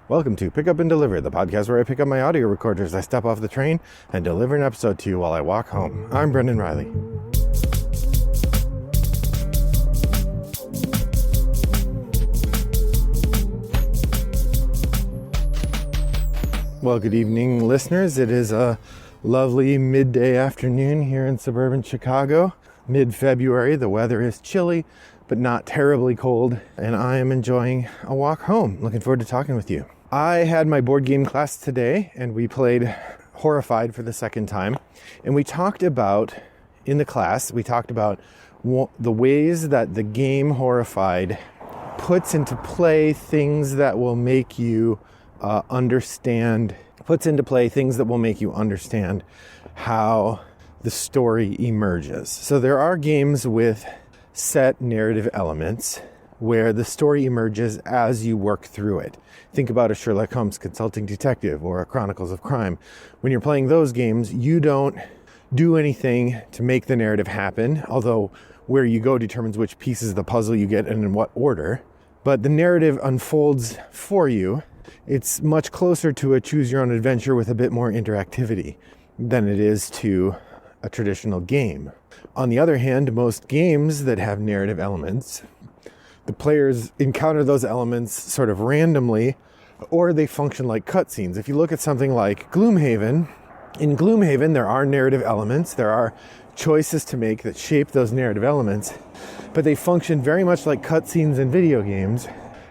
Welcome to Pick Up and Deliver, the podcast where I pick up my audio recorder as I step off the train and deliver an episode to you while I walk home. I'm Brendan Riley. Well, good evening, listeners. It is a lovely midday afternoon here in suburban Chicago. Mid-February, the weather is chilly, but not terribly cold, and I am enjoying a walk home. Looking forward to talking with you. I had my board game class today, and we played Horrified for the second time. And we talked about, in the class, the ways that the game Horrified puts into play things that will make you understand how the story emerges. So there are games with set narrative elements where the story emerges as you work through it. Think about a Sherlock Holmes Consulting Detective or a Chronicles of Crime. When you're playing those games, you don't do anything to make the narrative happen, although where you go determines which pieces of the puzzle you get and in what order. But the narrative unfolds for you. It's much closer to a choose-your-own-adventure with a bit more interactivity than it is to a traditional game. On the other hand, most games that have narrative elements, the players encounter those elements sort of randomly, or they function like cutscenes. If you look at something like Gloomhaven, in Gloomhaven there are narrative elements, there are choices to make that shape those narrative elements, but they function very much like cutscenes in video games.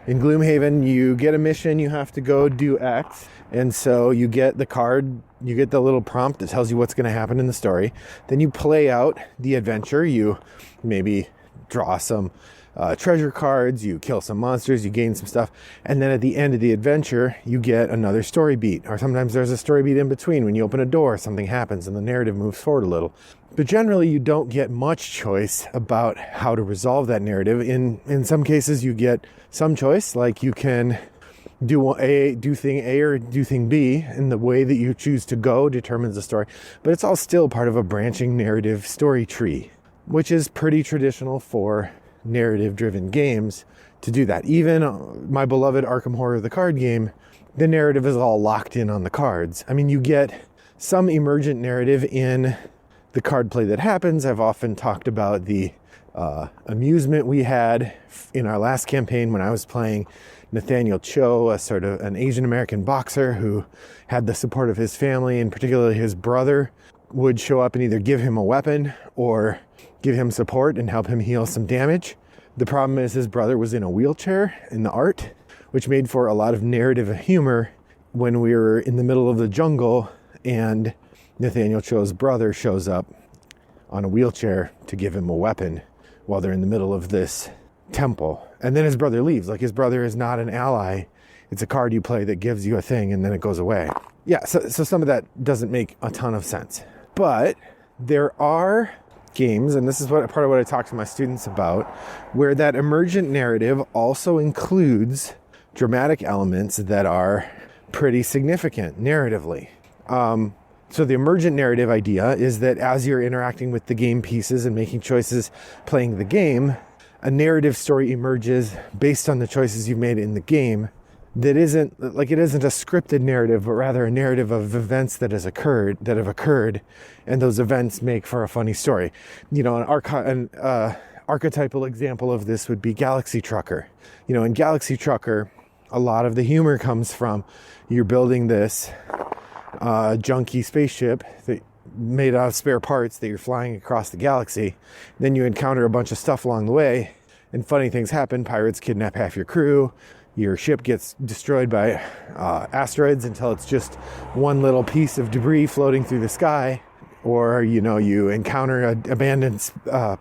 In Gloomhaven, you get a mission, you have to go do X, and so you get the card, you get the little prompt that tells you what's going to happen in the story. Then you play out the adventure, you maybe draw some treasure cards, you kill some monsters, you gain some stuff, and then at the end of the adventure, you get another story beat, or sometimes there's a story beat in between. When you open a door, something happens and the narrative moves forward a little. But generally, you don't get much choice about how to resolve that narrative. In some cases, you get some choice, like you can do thing A or do thing B, and the way that you choose to go determines the story. But it's all still part of a branching narrative story tree, which is pretty traditional for narrative-driven games to do that. Even my beloved Arkham Horror, the card game, the narrative is all locked in on the cards. I mean, you get some emergent narrative in the card play that happens. I've often talked about the amusement we had in our last campaign when I was playing Nathaniel Cho, a sort of an Asian American boxer who had the support of his family, and particularly his brother would show up and either give him a weapon or give him support and help him heal some damage. The problem is his brother was in a wheelchair in the art, which made for a lot of narrative humor when we were in the middle of the jungle and Nathaniel Cho's brother shows up on a wheelchair to give him a weapon while they're in the middle of this temple. And then his brother leaves. Like, his brother is not an ally. It's a card you play that gives you a thing and then it goes away. Yeah, so some of that doesn't make a ton of sense. But there are games, and this is part of what I talk to my students about, where that emergent narrative also includes dramatic elements that are pretty significant narratively. So the emergent narrative idea is that as you're interacting with the game pieces and making choices playing the game, a narrative story emerges based on the choices you've made in the game that isn't a scripted narrative, but rather a narrative of events that have occurred, and those events make for a funny story. You know, an archetypal example of this would be Galaxy Trucker. You know, in Galaxy Trucker, a lot of the humor comes from you're building this junky spaceship that made out of spare parts that you're flying across the galaxy. Then you encounter a bunch of stuff along the way, and funny things happen. Pirates kidnap half your crew. Your ship gets destroyed by asteroids until it's just one little piece of debris floating through the sky. Or, you know, you encounter an abandoned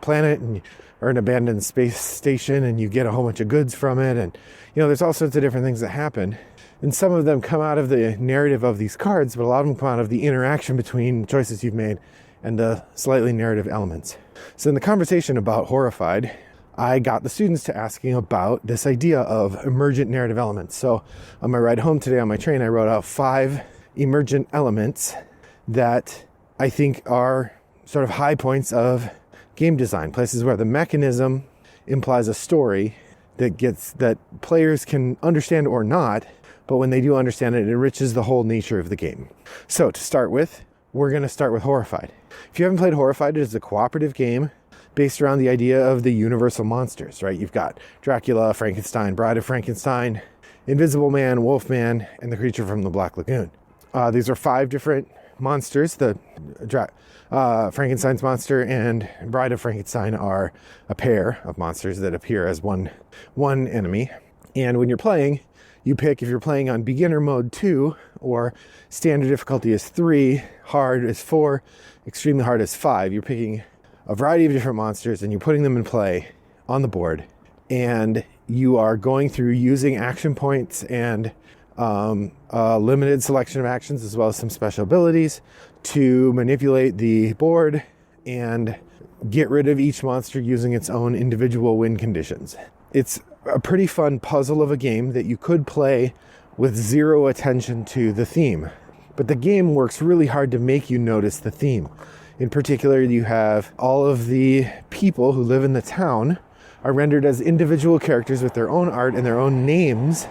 planet or an abandoned space station, and you get a whole bunch of goods from it. And, you know, there's all sorts of different things that happen. And some of them come out of the narrative of these cards, but a lot of them come out of the interaction between choices you've made and the slightly narrative elements. So in the conversation about Horrified, I got the students to asking about this idea of emergent narrative elements. So on my ride home today on my train, I wrote out 5 emergent elements that I think are sort of high points of game design, places where the mechanism implies a story that players can understand or not, but when they do understand it, it enriches the whole nature of the game. So to start with, we're going to start with Horrified. If you haven't played Horrified, it is a cooperative game based around the idea of the universal monsters, right? You've got Dracula, Frankenstein, Bride of Frankenstein, Invisible Man, Wolfman, and the Creature from the Black Lagoon. These are 5 different monsters. The Frankenstein's monster and Bride of Frankenstein are a pair of monsters that appear as one enemy. And when you're playing, you pick if you're playing on beginner mode 2, or standard difficulty is 3, hard is 4, extremely hard is 5. You're picking a variety of different monsters and you're putting them in play on the board. And you are going through using action points and a limited selection of actions, as well as some special abilities, to manipulate the board and get rid of each monster using its own individual win conditions. It's a pretty fun puzzle of a game that you could play with zero attention to the theme. But the game works really hard to make you notice the theme. In particular, you have all of the people who live in the town are rendered as individual characters with their own art and their own names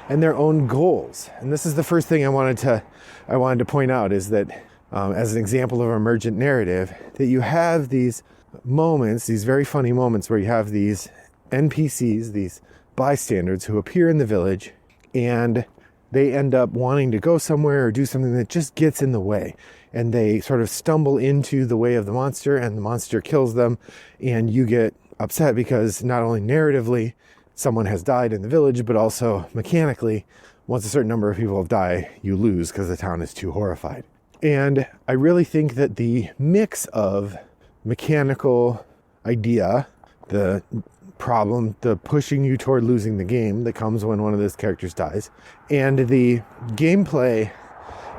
and their own goals. And this is the first thing I wanted to point out, is that as an example of emergent narrative, that you have these moments, these very funny moments where you have these NPCs, these bystanders who appear in the village, and they end up wanting to go somewhere or do something that just gets in the way. And they sort of stumble into the way of the monster, and the monster kills them, and you get upset because not only narratively someone has died in the village, but also mechanically, once a certain number of people have died, you lose because the town is too horrified. And I really think that the mix of mechanical idea, the problem, the pushing you toward losing the game that comes when one of those characters dies, and the gameplay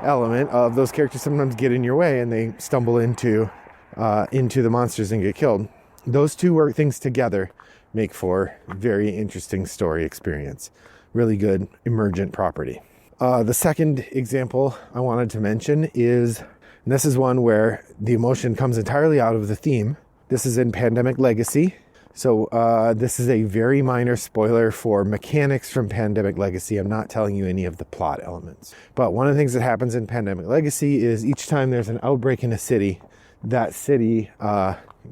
element of those characters sometimes get in your way and they stumble into the monsters and get killed. Those two work things together make for very interesting story experience. Really good emergent property. The second example I wanted to mention is, and this is one where the emotion comes entirely out of the theme. This is in Pandemic Legacy. So this is a very minor spoiler for mechanics from Pandemic Legacy. I'm not telling you any of the plot elements. But one of the things that happens in Pandemic Legacy is each time there's an outbreak in a city, that city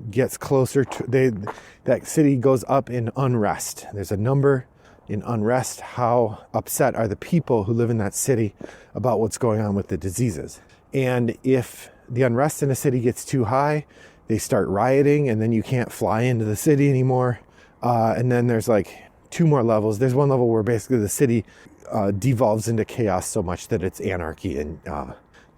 gets closer to, that city goes up in unrest. There's a number in unrest. How upset are the people who live in that city about what's going on with the diseases? And if the unrest in a city gets too high, they start rioting, and then you can't fly into the city anymore. And then there's like 2 more levels. There's one level where basically the city devolves into chaos so much that it's anarchy, and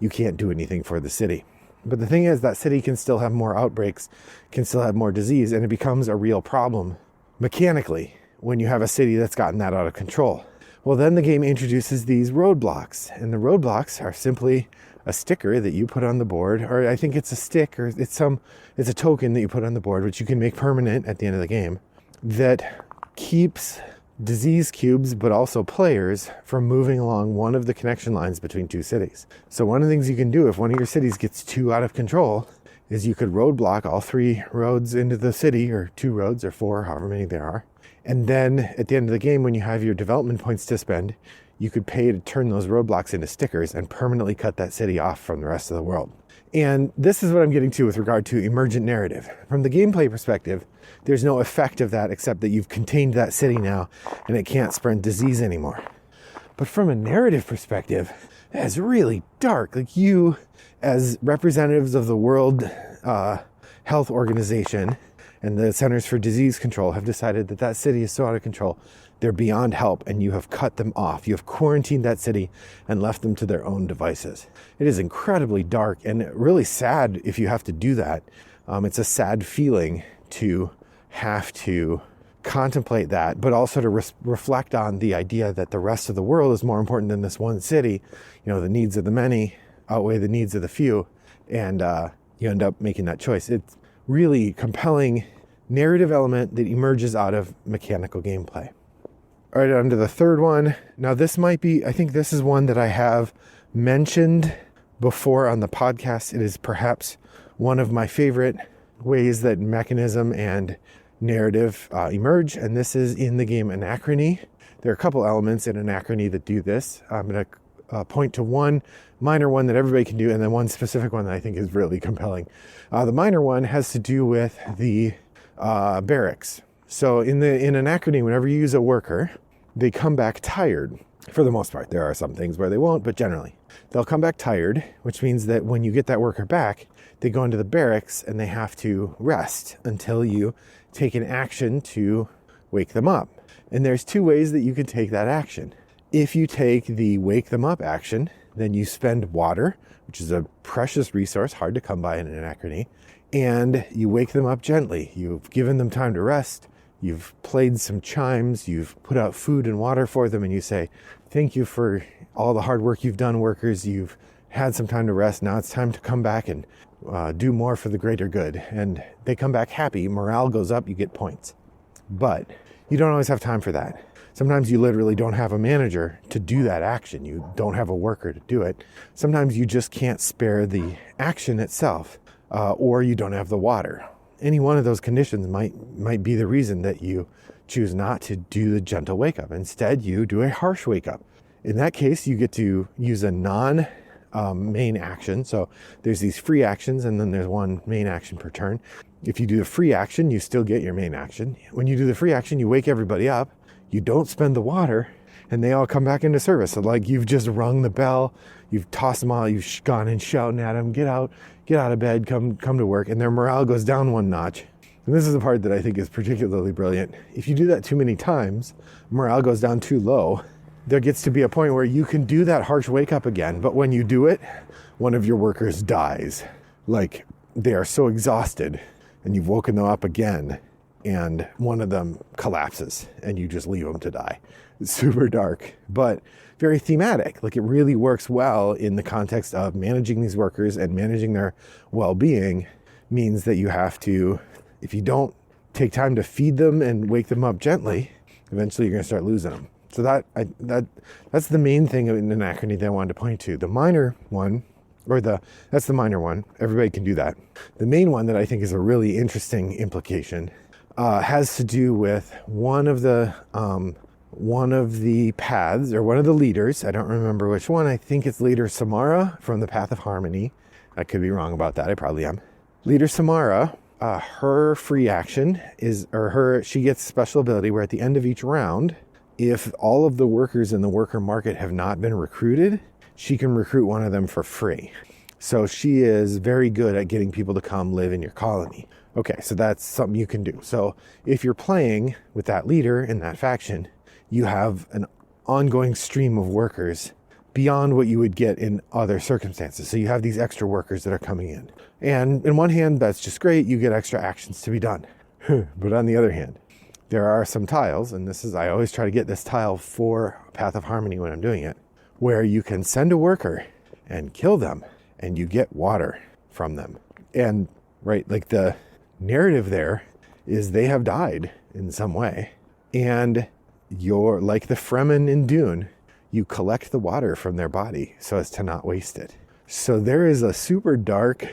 you can't do anything for the city. But the thing is, that city can still have more outbreaks, can still have more disease, and it becomes a real problem mechanically when you have a city that's gotten that out of control. Well, then the game introduces these roadblocks, and the roadblocks are simply a sticker that you put on the board, or I think it's a stick, or it's a token that you put on the board, which you can make permanent at the end of the game, that keeps disease cubes, but also players, from moving along one of the connection lines between 2 cities. So one of the things you can do if one of your cities gets too out of control is you could roadblock all 3 roads into the city, or 2 roads, or 4, however many there are. And then at the end of the game, when you have your development points to spend, you could pay to turn those roadblocks into stickers and permanently cut that city off from the rest of the world. And this is what I'm getting to with regard to emergent narrative. From the gameplay perspective, there's no effect of that except that you've contained that city now and it can't spread disease anymore. But from a narrative perspective, that's really dark. Like, you, as representatives of the World Health Organization and the Centers for Disease Control, have decided that that city is so out of control, they're beyond help, and you have cut them off. You have quarantined that city and left them to their own devices. It is incredibly dark and really sad if you have to do that. It's a sad feeling to have to contemplate that, but also to reflect on the idea that the rest of the world is more important than this one city. You know, the needs of the many outweigh the needs of the few, and you end up making that choice. It's really compelling narrative element that emerges out of mechanical gameplay. All right, on to the third one. Now, this might be, I think this is one that I have mentioned before on the podcast. It is perhaps one of my favorite ways that mechanism and narrative emerge, and this is in the game Anachrony. There are a couple elements in Anachrony that do this. I'm going to point to one minor one that everybody can do, and then one specific one that I think is really compelling. The minor one has to do with the barracks. So in Anachrony, whenever you use a worker, they come back tired. For the most part, there are some things where they won't, but generally they'll come back tired, which means that when you get that worker back, they go into the barracks and they have to rest until you take an action to wake them up. And there's two ways that you can take that action. If you take the wake them up action, then you spend water, which is a precious resource, hard to come by in an Anachrony, and you wake them up gently. You've given them time to rest. You've played some chimes, you've put out food and water for them, and you say, thank you for all the hard work you've done, workers. You've had some time to rest. Now it's time to come back and do more for the greater good. And they come back happy. Morale goes up, you get points. But you don't always have time for that. Sometimes you literally don't have a manager to do that action. You don't have a worker to do it. Sometimes you just can't spare the action itself, or you don't have the water. Any one of those conditions might be the reason that you choose not to do the gentle wake up. Instead, you do a harsh wake up. In that case, you get to use a non-main action. So there's these free actions, and then there's one main action per turn. If you do the free action, you still get your main action. When you do the free action, you wake everybody up. You don't spend the water, and they all come back into service. So like you've just rung the bell, you've tossed them all, you've gone and shouting at them, get out of bed, come to work, and their morale goes down one notch. And this is the part that I think is particularly brilliant. If you do that too many times, morale goes down too low. There gets to be a point where you can do that harsh wake up again, but when you do it, one of your workers dies. Like they are so exhausted, and you've woken them up again, and one of them collapses, and you just leave them to die. It's super dark, but very thematic. Like it really works well in the context of managing these workers, and managing their well-being means that you have to, if you don't take time to feed them and wake them up gently, eventually you're going to start losing them. So that's the main thing in Anachrony that I wanted to point to. The minor one, that's the minor one. Everybody can do that. The main one that I think is a really interesting implication has to do with one of the paths, or one of the leaders. I don't remember which one. I think it's Leader Samara from the Path of Harmony. I could be wrong about that. I probably am. Leader Samara, her free action she gets a special ability where at the end of each round, if all of the workers in the worker market have not been recruited, she can recruit one of them for free. So she is very good at getting people to come live in your colony. Okay, so that's something you can do. So if you're playing with that leader in that faction, you have an ongoing stream of workers beyond what you would get in other circumstances. So you have these extra workers that are coming in. And in one hand, that's just great. You get extra actions to be done. But on the other hand, there are some tiles, and I always try to get this tile for Path of Harmony when I'm doing it, where you can send a worker and kill them, and you get water from them. And right, like the narrative there is they have died in some way. And you're like the Fremen in Dune, you collect the water from their body so as to not waste it. So there is a super dark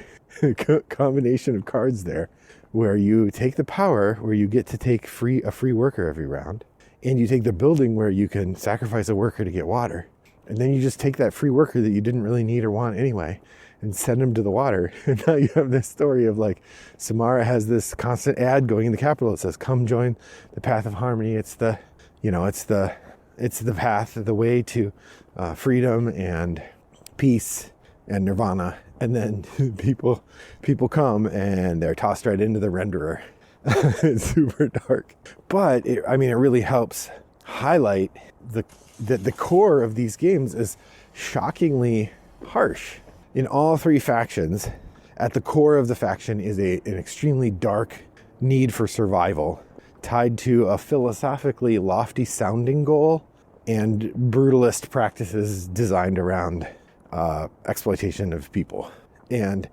combination of cards there where you take the power, where you get to take a free worker every round, and you take the building where you can sacrifice a worker to get water. And then you just take that free worker that you didn't really need or want anyway and send him to the water. And now you have this story of like, Samara has this constant ad going in the capital. It says, come join the Path of Harmony. It's the path, the way to freedom and peace and nirvana. And then people come and they're tossed right into the renderer. It's super dark. But it really helps highlight that the core of these games is shockingly harsh. In all three factions, at the core of the faction is an extremely dark need for survival, tied to a philosophically lofty sounding goal and brutalist practices designed around exploitation of people. And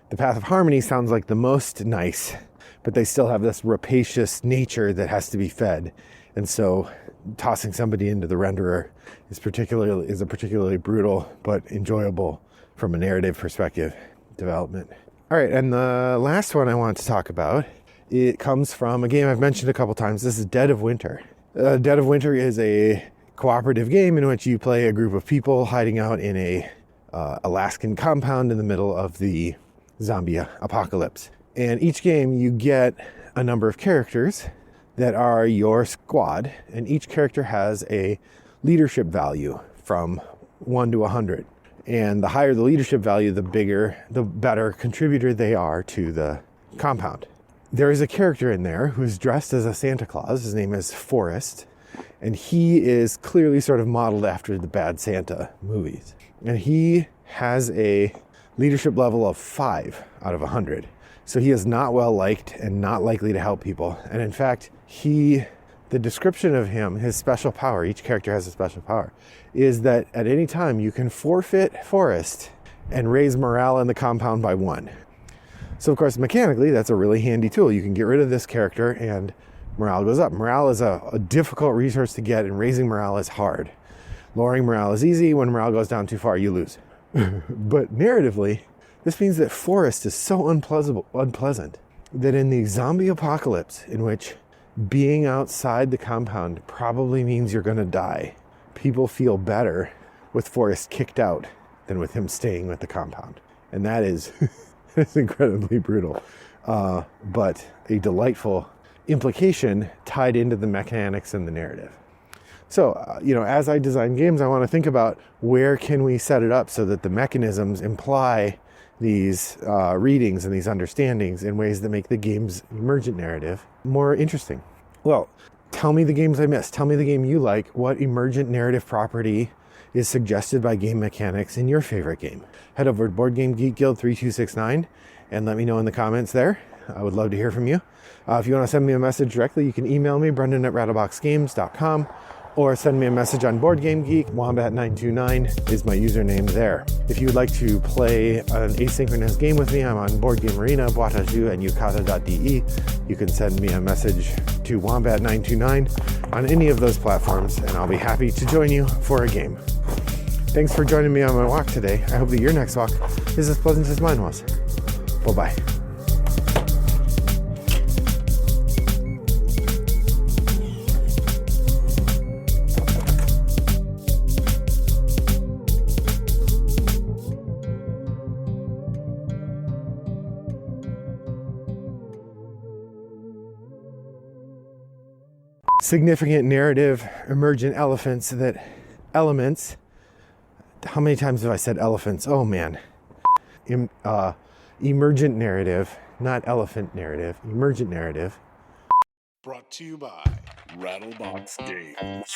the Path of Harmony sounds like the most nice, but they still have this rapacious nature that has to be fed. And so tossing somebody into the renderer is a particularly brutal but enjoyable from a narrative perspective development. All right, and the last one I want to talk about It comes from a game I've mentioned a couple times. This is Dead of Winter. Dead of Winter is a cooperative game in which you play a group of people hiding out in a Alaskan compound in the middle of the zombie apocalypse. And each game you get a number of characters that are your squad, and each character has a leadership value from 1 to 100. And the higher the leadership value, the better contributor they are to the compound. There is a character in there who's dressed as a Santa Claus. His name is Forrest, and he is clearly sort of modeled after the Bad Santa movies. And he has a leadership level of 5 out of 100. So he is not well liked and not likely to help people. And in fact, the description of him, his special power, each character has a special power, is that at any time you can forfeit Forrest and raise morale in the compound by 1. So of course, mechanically, that's a really handy tool. You can get rid of this character and morale goes up. Morale is a difficult resource to get, and raising morale is hard. Lowering morale is easy. When morale goes down too far, you lose. But narratively, this means that Forrest is so unpleasant that in the zombie apocalypse, in which being outside the compound probably means you're going to die, people feel better with Forrest kicked out than with him staying with the compound. And that is it's incredibly brutal, but a delightful implication tied into the mechanics and the narrative. So, as I design games, I want to think about where can we set it up so that the mechanisms imply these readings and these understandings in ways that make the game's emergent narrative more interesting. Well, tell me the games I missed. Tell me the game you like. What emergent narrative property is suggested by game mechanics in your favorite game? Head over to Board Game Geek Guild 3269 and let me know in the comments there. I would love to hear from you. If you want to send me a message directly, you can email me, brendan@rattleboxgames.com, or send me a message on Board Game Geek. Wombat929 is my username there. If you would like to play an asynchronous game with me, I'm on Board Game Arena, Boitajou, and Yukata.de. You can send me a message to Wombat929 on any of those platforms, and I'll be happy to join you for a game. Thanks for joining me on my walk today. I hope that your next walk is as pleasant as mine was. Bye-bye. Significant narrative, emergent elements. How many times have I said elephants? Oh man. Emergent narrative, not elephant narrative, emergent narrative. Brought to you by Rattlebox Games.